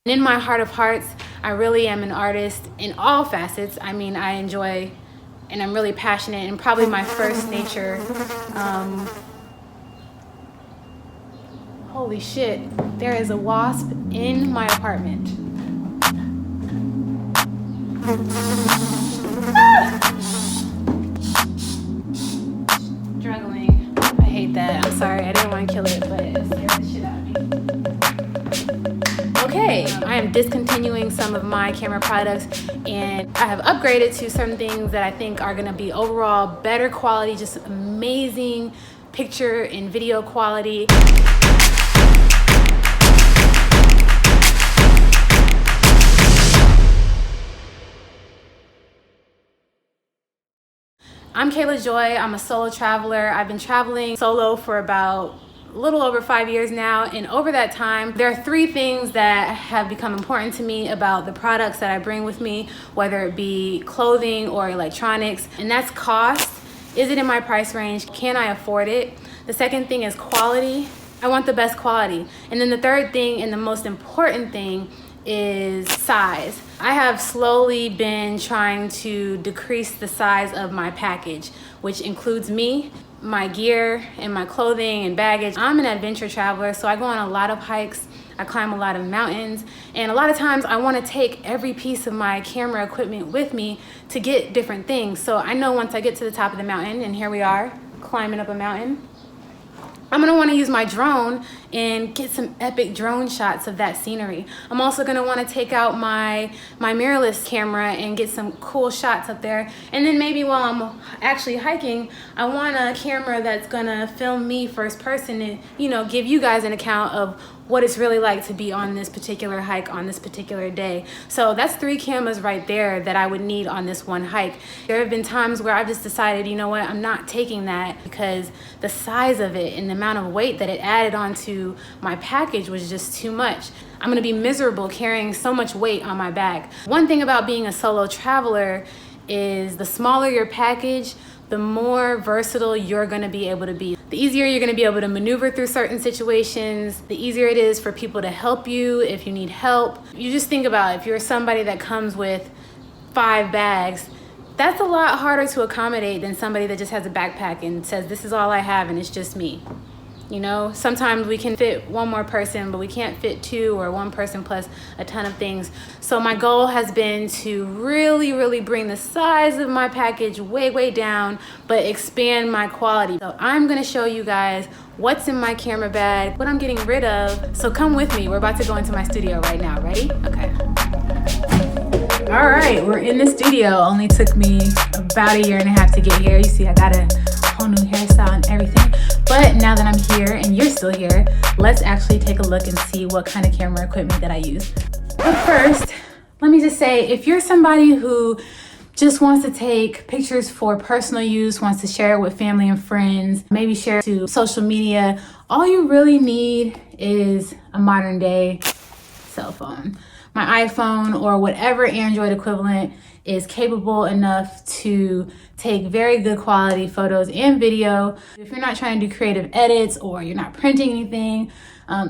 In my heart of hearts, I really am an artist in all facets. I mean, I enjoy and I'm really passionate, and probably my first nature. Holy shit, there is a wasp in my apartment. Struggling. I hate that. I'm sorry, I didn't want to kill it, but it scared the shit out of me. Okay, I am discontinuing some of my camera products, and I have upgraded to certain things that I think are gonna be overall better quality, just amazing picture and video quality. I'm Kayla Joy. I'm a solo traveler. I've been traveling solo for about a little over 5 years now, and over that time there are three things that have become important to me about the products that I bring with me, whether it be clothing or electronics, and that's cost. Is it in my price range? Can I afford it? The second thing is quality. I want the best quality. And then the third thing, and the most important thing, is size. I have slowly been trying to decrease the size of my package, which includes me, my gear, and my clothing and baggage. I'm an adventure traveler, so I go on a lot of hikes, I climb a lot of mountains, and a lot of times I want to take every piece of my camera equipment with me to get different things. So I know once I get to the top of the mountain, and here we are climbing up a mountain, I'm gonna wanna use my drone and get some epic drone shots of that scenery. I'm also gonna wanna take out my mirrorless camera and get some cool shots up there. And then maybe while I'm actually hiking, I want a camera that's gonna film me first person and, you know, give you guys an account of what it's really like to be on this particular hike on this particular day. So that's 3 cameras right there that I would need on this one hike. There have been times where I've just decided, you know what, I'm not taking that because the size of it and the amount of weight that it added onto my package was just too much. I'm gonna be miserable carrying so much weight on my back. One thing about being a solo traveler is the smaller your package, the more versatile you're gonna be able to be. The easier you're gonna be able to maneuver through certain situations, the easier it is for people to help you if you need help. You just think about if you're somebody that comes with 5 bags, that's a lot harder to accommodate than somebody that just has a backpack and says, this is all I have and it's just me. You know, sometimes we can fit one more person, but we can't fit 2 or 1 person plus a ton of things. So my goal has been to really bring the size of my package way down, but expand my quality. So I'm gonna show you guys what's in my camera bag, what I'm getting rid of. So come with me, we're about to go into my studio right now. Ready? Okay. All right, we're in the studio. Only took me about 1.5 years to get here. You see, I got a whole new hairstyle and everything. But now that I'm here and you're still here, let's actually take a look and see what kind of camera equipment that I use. But first, let me just say, if you're somebody who just wants to take pictures for personal use, wants to share it with family and friends, maybe share it to social media, all you really need is a modern day cell phone. My iPhone or whatever Android equivalent is capable enough to take very good quality photos and video. If you're not trying to do creative edits or you're not printing anything,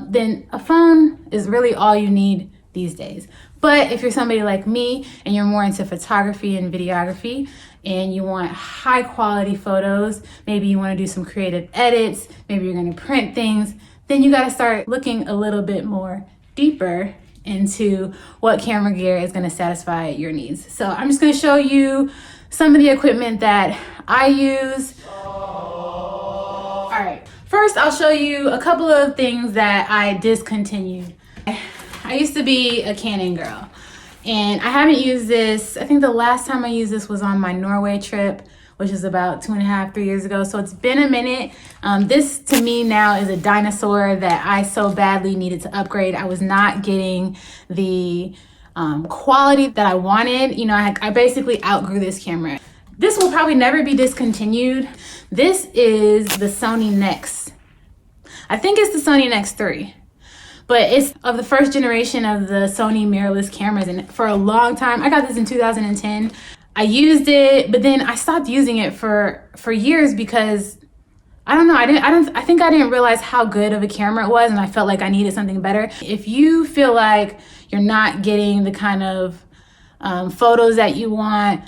then a phone is really all you need these days. But if you're somebody like me and you're more into photography and videography and you want high quality photos, maybe you want to do some creative edits, maybe you're going to print things, then you got to start looking a little bit more deeper into what camera gear is going to satisfy your needs. So I'm just going to show you some of the equipment that I use. All right, first I'll show you a couple of things that I discontinued. I used to be a Canon girl, and I haven't used this. I think the last time I used this was on my Norway trip, which is about 2.5, 3 years ago. So it's been a minute. This to me now is a dinosaur that I so badly needed to upgrade. I was not getting the quality that I wanted. You know, I basically outgrew this camera. This will probably never be discontinued. This is the Sony Nex. I think it's the Sony Nex 3. But it's of the first generation of the Sony mirrorless cameras. And for a long time, I got this in 2010. I used it, but then I stopped using it for years because I don't know. I think I didn't realize how good of a camera it was, and I felt like I needed something better. If you feel like you're not getting the kind of photos that you want,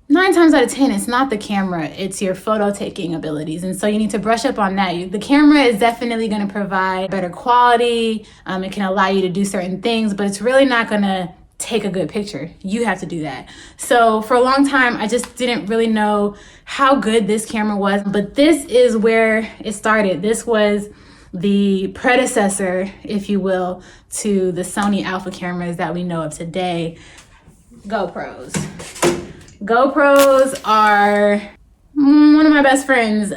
9 times out of 10, it's not the camera, it's your photo taking abilities. And so you need to brush up on that. The camera is definitely going to provide better quality. It can allow you to do certain things, but it's really not going to take a good picture. You have to do that. So for a long time, I just didn't really know how good this camera was, but this is where it started. This was the predecessor, if you will, to the Sony Alpha cameras that we know of today, GoPros. GoPros are one of my best friends.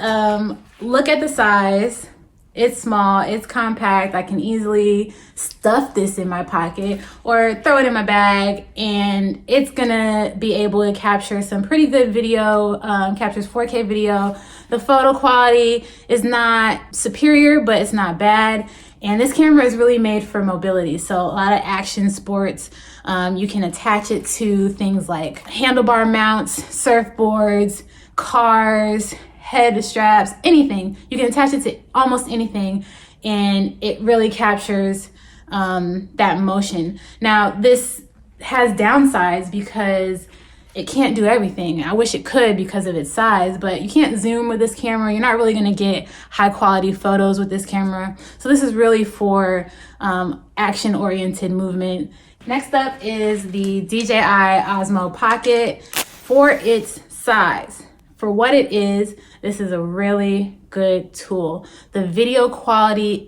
Look at the size. It's small, it's compact. I can easily stuff this in my pocket or throw it in my bag, and it's gonna be able to capture some pretty good video, captures 4K video. The photo quality is not superior, but it's not bad. And this camera is really made for mobility. So a lot of action sports, you can attach it to things like handlebar mounts, surfboards, cars, head straps, anything. You can attach it to almost anything, and it really captures that motion. Now, this has downsides because it can't do everything. I wish it could because of its size, but you can't zoom with this camera. You're not really gonna get high quality photos with this camera. So this is really for action-oriented movement. Next up is the DJI Osmo Pocket. For its size, for what it is, this is a really good tool. The video quality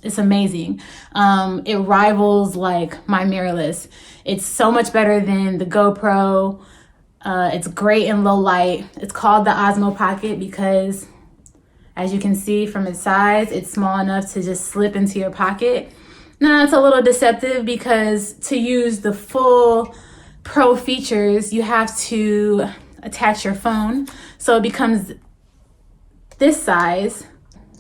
it's amazing. It rivals like my mirrorless. It's so much better than the GoPro. It's great in low light. It's called the Osmo Pocket because, as you can see from its size, it's small enough to just slip into your pocket. Now, it's a little deceptive because to use the full pro features, you have to attach your phone. So it becomes this size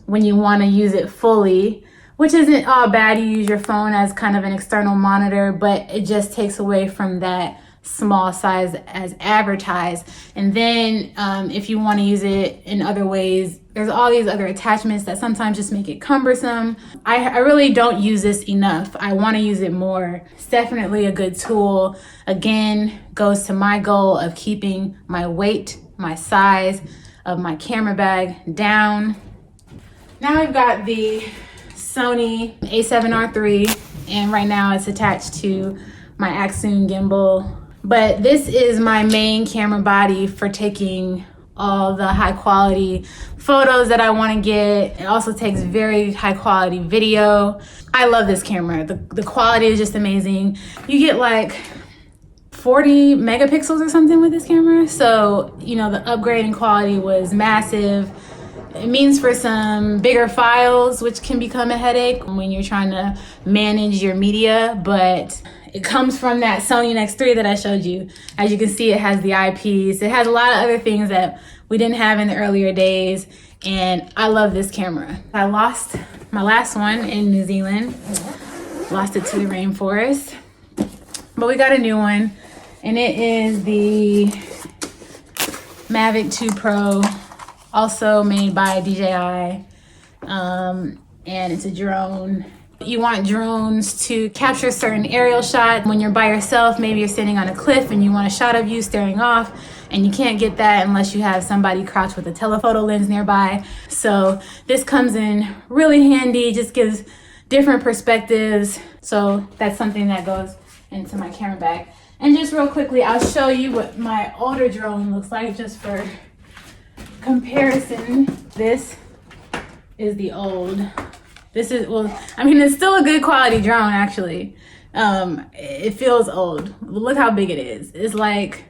when you want to use it fully, which isn't all bad. You use your phone as kind of an external monitor, but it just takes away from that small size as advertised. And then if you want to use it in other ways, there's all these other attachments that sometimes just make it cumbersome. I really don't use this enough. I want to use it more. It's definitely a good tool. Again, goes to my goal of keeping my weight, my size of my camera bag down. Now we've got the Sony a7R III, and right now it's attached to my Axoon gimbal. But this is my main camera body for taking all the high quality photos that I want to get. It also takes very high quality video. I love this camera. The quality is just amazing. You get like 40 megapixels or something with this camera. So, you know, the upgrade in quality was massive. It means for some bigger files, which can become a headache when you're trying to manage your media, but it comes from that Sony Nex3 that I showed you. As you can see, it has the eyepiece. It has a lot of other things that we didn't have in the earlier days, and I love this camera. I lost my last one in New Zealand. Lost it to the rainforest, but we got a new one, and it is the Mavic 2 Pro, also made by DJI, and it's a drone. You want drones to capture certain aerial shots. When you're by yourself, maybe you're sitting on a cliff and you want a shot of you staring off, and you can't get that unless you have somebody crouched with a telephoto lens nearby. So this comes in really handy, just gives different perspectives. So that's something that goes into my camera bag. And just real quickly, I'll show you what my older drone looks like just for comparison. This is the old. This is, well, I mean, it's still a good quality drone, actually. It feels old. Look how big it is. It's like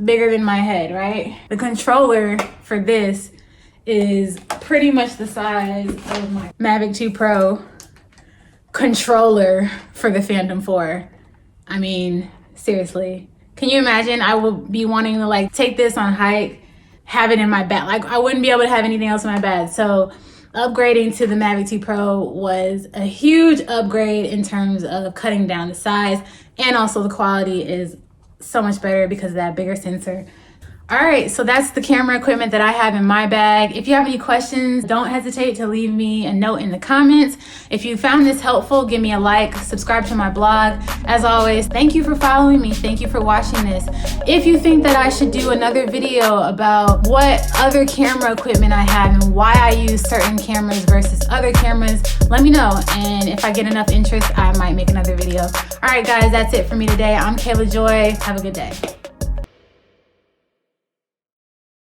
bigger than my head, right? The controller for this is pretty much the size of my Mavic 2 Pro controller for the Phantom 4. I mean, seriously. Can you imagine? I would be wanting to like take this on hike, have it in my bag. Like I wouldn't be able to have anything else in my bag. So upgrading to the Mavic 2 Pro was a huge upgrade in terms of cutting down the size, and also the quality is so much better because of that bigger sensor. All right, so that's the camera equipment that I have in my bag. If you have any questions, don't hesitate to leave me a note in the comments. If you found this helpful, give me a like, subscribe to my blog. As always, thank you for following me. Thank you for watching this. If you think that I should do another video about what other camera equipment I have and why I use certain cameras versus other cameras, let me know. And if I get enough interest, I might make another video. All right, guys, that's it for me today. I'm Kayla Joy. Have a good day.